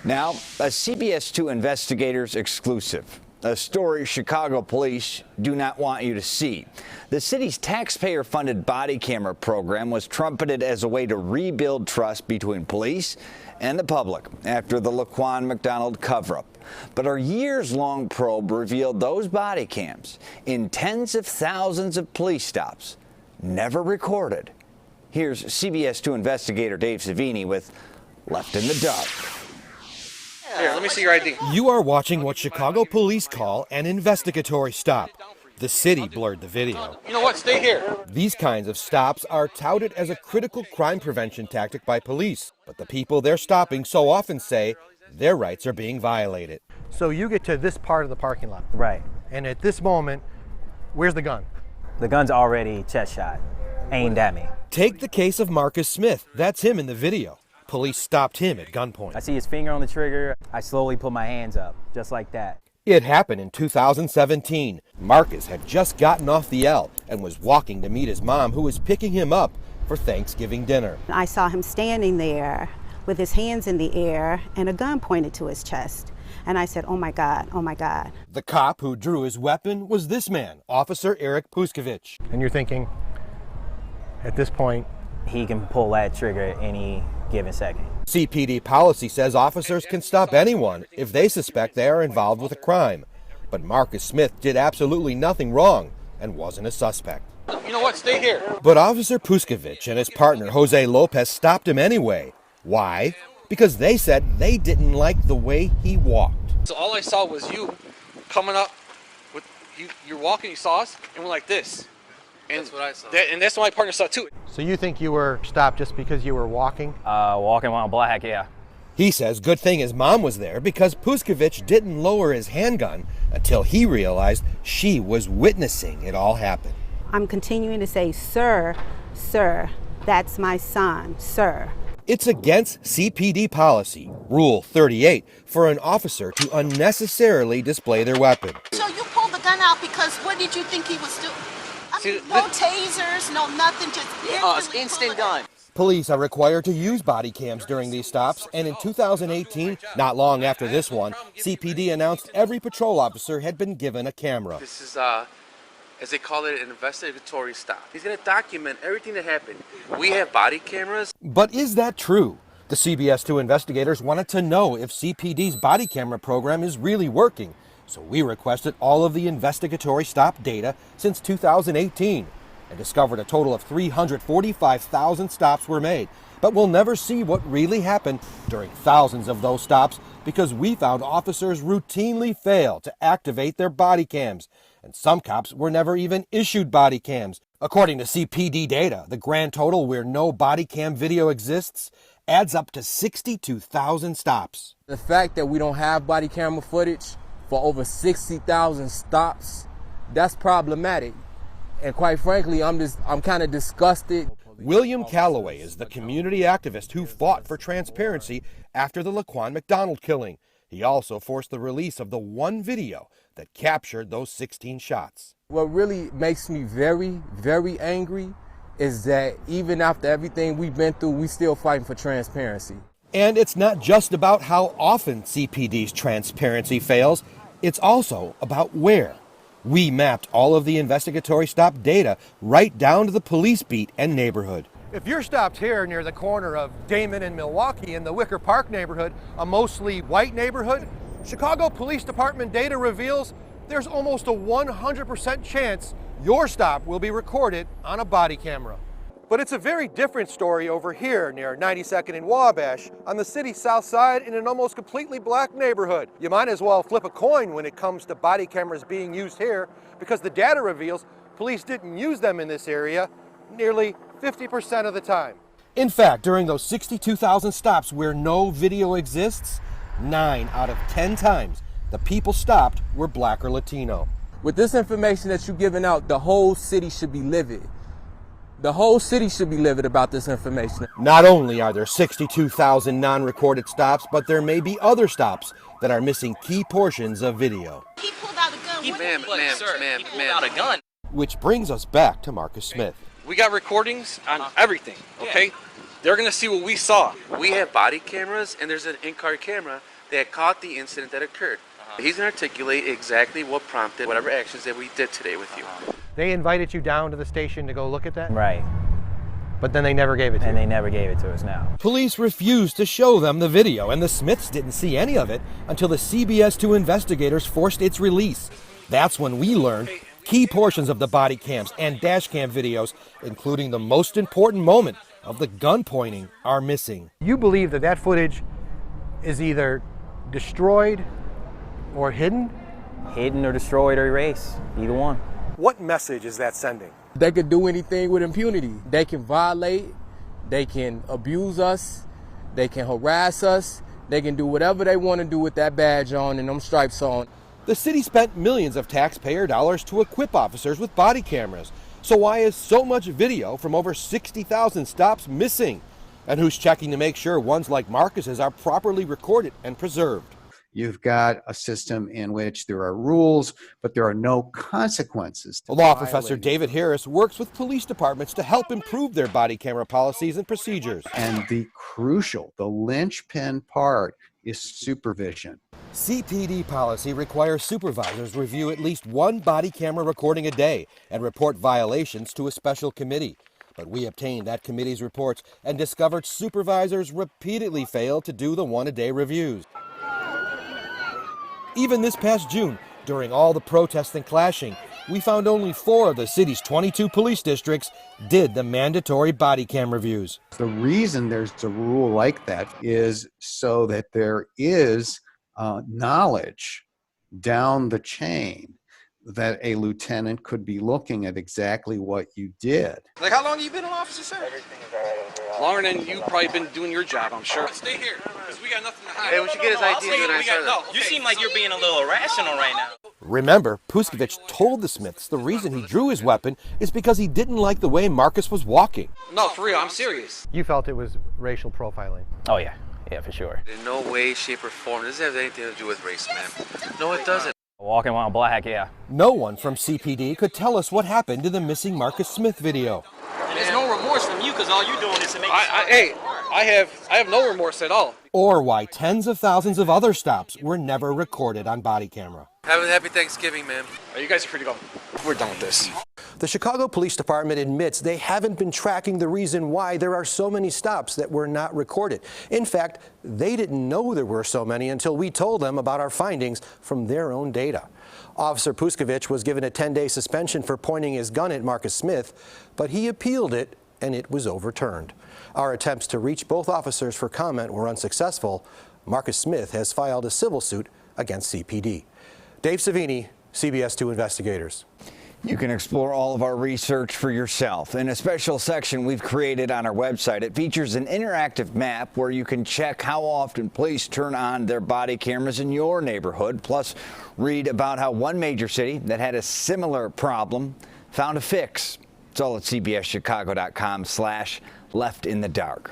Now, a CBS 2 Investigators exclusive. A story Chicago police do not want you to see. The city's taxpayer-funded body camera program was trumpeted as a way to rebuild trust between police and the public after the Laquan McDonald cover-up. But our years-long probe revealed those body cams in tens of thousands of police stops never recorded. Here's CBS 2 investigator Dave Savini with Left in the Dark. Here, let me see your ID. You are watching what Chicago police call an investigatory stop. The city blurred the video. You know what? Stay here. These kinds of stops are touted as a critical crime prevention tactic by police, but the people they're stopping so often say their rights are being violated. So you get to this part of the parking lot. Right. And at this moment, where's the gun? The gun's already chest shot, aimed at me. Take the case of Marcus Smith. That's him in the video. Police stopped him at gunpoint. I see his finger on the trigger. I slowly put my hands up, just like that. It happened in 2017. Marcus had just gotten off the L and was walking to meet his mom, who was picking him up for Thanksgiving dinner. I saw him standing there with his hands in the air and a gun pointed to his chest. And I said, oh my God, oh my God. The cop who drew his weapon was this man, Officer Eric Puskovich. And you're thinking, at this point, He can pull that trigger at any given second. CPD policy says officers can stop anyone if they suspect they are involved with a crime. But Marcus Smith did absolutely nothing wrong and wasn't a suspect. You know what? Stay here. But Officer Puskovich and his partner Jose Lopez stopped him anyway. Why? Because they said they didn't like the way he walked. So all I saw was you coming up with you're walking, you saw us, and we're like this. And that's what I saw. And that's what my partner saw too. so you think you were stopped just because you were walking? Walking while black, yeah. He says good thing his mom was there because Puskovich didn't lower his handgun until he realized she was witnessing it all happen. I'm continuing to say, sir, sir, that's my son, sir. It's against CPD policy, Rule 38, for an officer to unnecessarily display their weapon. So you pulled the gun out because what did you think he was doing? No tasers, no nothing, just instant gun. Police are required to use body cams during these stops, and in 2018, not long after this one, CPD announced every patrol officer had been given a camera. This is, as they call it, an investigatory stop. He's going to document everything that happened. We have body cameras. But is that true? The CBS 2 investigators wanted to know if CPD's body camera program is really working, so we requested all of the investigatory stop data since 2018 and discovered a total of 345,000 stops were made. But we'll never see what really happened during thousands of those stops because we found officers routinely fail to activate their body cams, and some cops were never even issued body cams. According to CPD data, the grand total where no body cam video exists adds up to 62,000 stops. The fact that we don't have body camera footage for over 60,000 stops, that's problematic. And quite frankly, I'm kind of disgusted. William Calloway is the community activist who fought for transparency after the Laquan McDonald killing. He also forced the release of the one video that captured those 16 shots. What really makes me very, very angry is that even after everything we've been through, we still fighting for transparency. And it's not just about how often CPD's transparency fails, it's also about where. We mapped all of the investigatory stop data right down to the police beat and neighborhood. If you're stopped here near the corner of Damon and Milwaukee in the Wicker Park neighborhood, a mostly white neighborhood, Chicago Police Department data reveals there's almost a 100% chance your stop will be recorded on a body camera. But it's a very different story over here near 92nd and Wabash on the city's south side in an almost completely black neighborhood. You might as well flip a coin when it comes to body cameras being used here because the data reveals police didn't use them in this area nearly 50% of the time. In fact, during those 62,000 stops where no video exists, 9 out of 10 times the people stopped were black or Latino. With this information that you're giving out, the whole city should be livid. The whole city should be livid about this information. Not only are there 62,000 non-recorded stops, but there may be other stops that are missing key portions of video. He pulled out a gun. He pulled out a gun. Which brings us back to Marcus Smith. We got recordings on everything, okay? they're gonna see what we saw. We have body cameras, and there's an in-car camera that caught the incident that occurred. He's going to articulate exactly what prompted whatever actions that we did today with you. They invited you down to the station to go look at that? Right. But then they never gave it to you? And they never gave it to us now. Police refused to show them the video, and the Smiths didn't see any of it until the CBS 2 investigators forced its release. That's when we learned key portions of the body cams and dash cam videos, including the most important moment of the gun pointing, are missing. You believe that that footage is either destroyed or hidden? Hidden or destroyed or erased, either one. What message is that sending? They could do anything with impunity. They can violate, they can abuse us, they can harass us, they can do whatever they want to do with that badge on and them stripes on. The city spent millions of taxpayer dollars to equip officers with body cameras. So why is so much video from over 60,000 stops missing? And who's checking to make sure ones like Marcus's are properly recorded and preserved? You've got a system in which there are rules, but there are no consequences. Law professor David Harris works with police departments to help improve their body camera policies and procedures. And the linchpin part is supervision. CPD policy requires supervisors review at least one body camera recording a day and report violations to a special committee. But we obtained that committee's reports and discovered supervisors repeatedly failed to do the one-a-day reviews. Even this past June, during all the protests and clashing, we found only 4 of the city's 22 police districts did the mandatory body cam reviews. The reason there's a rule like that is so that there is knowledge down the chain that a lieutenant could be looking at exactly what you did. Like, how long have you been an officer, sir? Longer than you've probably been doing your job, I'm sure. Stay here, because we got nothing to hide. Hey, we should get his ID. You seem like you're being a little irrational right now. Remember, Puskovich told the Smiths the reason he drew his weapon is because he didn't like the way Marcus was walking. No, for real, I'm serious. You felt it was racial profiling? Oh yeah, yeah, for sure. In no way, shape, or form does this have anything to do with race, man. No, it doesn't. Walking while black, yeah. No one from CPD could tell us what happened to the missing Marcus Smith video. And there's no remorse from you because all you're doing is to make I have no remorse at all. Or why tens of thousands of other stops were never recorded on body camera. Have a happy Thanksgiving, man. You guys are free to go. We're done with this. The Chicago Police Department admits they haven't been tracking the reason why there are so many stops that were not recorded. In fact, they didn't know there were so many until we told them about our findings from their own data. Officer Puskovich was given a 10-day suspension for pointing his gun at Marcus Smith, but he appealed it and it was overturned. Our attempts to reach both officers for comment were unsuccessful. Marcus Smith has filed a civil suit against CPD. Dave Savini, CBS 2 Investigators. You can explore all of our research for yourself. In a special section we've created on our website, it features an interactive map where you can check how often police turn on their body cameras in your neighborhood. Plus, read about how one major city that had a similar problem found a fix. It's all at cbschicago.com/leftinthedark.